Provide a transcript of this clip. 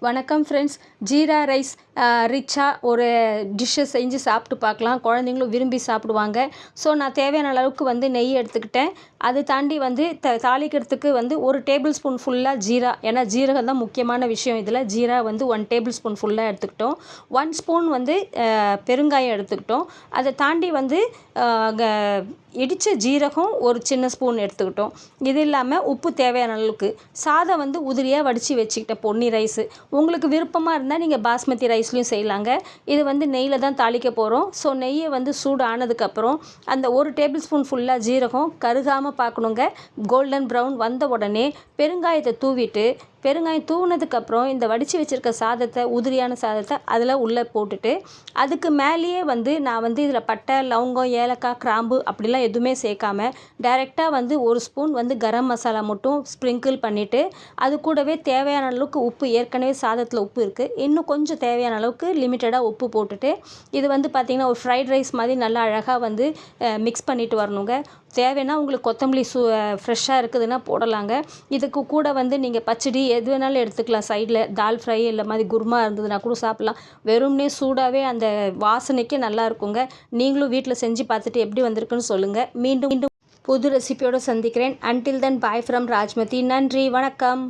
வணக்கம் friends. Jeera rice ரிச்சாக ஒரு டிஷ்ஷை செஞ்சு சாப்பிட்டு பார்க்கலாம். குழந்தைங்களும் விரும்பி சாப்பிடுவாங்க. ஸோ நான் தேவையான அளவுக்கு நெய் எடுத்துக்கிட்டேன். அது தாண்டி தாளிக்கிறதுக்கு ஒரு டேபிள் ஸ்பூன் ஃபுல்லாக ஜீரா, ஏன்னா ஜீரகம் தான் முக்கியமான விஷயம் இதில். ஜீரா 1 டேபிள் ஸ்பூன் ஃபுல்லாக எடுத்துக்கிட்டோம். 1 ஸ்பூன் பெருங்காயம் எடுத்துக்கிட்டோம். அதை தாண்டி இடித்த ஜீரகம் ஒரு சின்ன ஸ்பூன் எடுத்துக்கிட்டோம். இது இல்லாமல் உப்பு தேவையான அளவுக்கு. சாதம் உதிரியாக வடித்து வச்சுக்கிட்டேன். பொன்னி ரைஸு உங்களுக்கு விருப்பமாக இருந்தால் நீங்கள் பாஸ்மதி ரைஸ்லையும் செய்யலாங்க. இது நெய்யில் தான் தாளிக்க போகிறோம். ஸோ நெய்யை சூடு ஆனதுக்கப்புறம் அந்த ஒரு டேபிள் ஸ்பூன் ஃபுல்லாக ஜீரகம் கருகாமல் பார்க்கணுங்க. கோல்டன் ப்ரௌன் வந்த உடனே பெருங்காயத்தை தூவிட்டு, பெருங்காயம் தூவினதுக்கப்புறம் இந்த வடித்து வச்சுருக்க சாதத்தை, உதிரியான சாதத்தை அதில் உள்ளே போட்டுட்டு, அதுக்கு மேலேயே நான் இதில் பட்டை, லவங்கம், ஏலக்காய், கிராம்பு அப்படிலாம் எதுவுமே சேர்க்காம டைரெக்டாக ஒரு ஸ்பூன் கரம் மசாலா மட்டும் ஸ்ப்ரிங்கிள் பண்ணிவிட்டு, அது கூடவே தேவையான அளவுக்கு உப்பு, ஏற்கனவே சாதத்தில் உப்பு இருக்குது, இன்னும் கொஞ்சம் தேவையான அளவுக்கு லிமிட்டடாக உப்பு போட்டுட்டு, இது பார்த்திங்கன்னா ஒரு ஃப்ரைட் ரைஸ் மாதிரி நல்லா அழகாக மிக்ஸ் பண்ணிட்டு வரணுங்க. தேவைன்னா உங்களுக்கு கொத்தமல்லி ஃப்ரெஷ்ஷாக இருக்குதுன்னா போடலாங்க. இதுக்கு கூட நீங்கள் பச்சடி எது வேணாலும் எடுத்துக்கலாம். சைடில் தால் ஃப்ரை இல்லை மாதிரி குருமா இருந்ததுன்னா கூட சாப்பிட்லாம். வெறும்னே சூடாகவே அந்த வாசனைக்கே நல்லா இருக்குங்க. நீங்களும் வீட்டில் செஞ்சு பார்த்துட்டு எப்படி வந்திருக்குன்னு சொல்லுங்கள். மீண்டும் புது ரெசிபியோடு சந்திக்கிறேன். Until then bye from Rajmathi. நன்றி, வணக்கம்.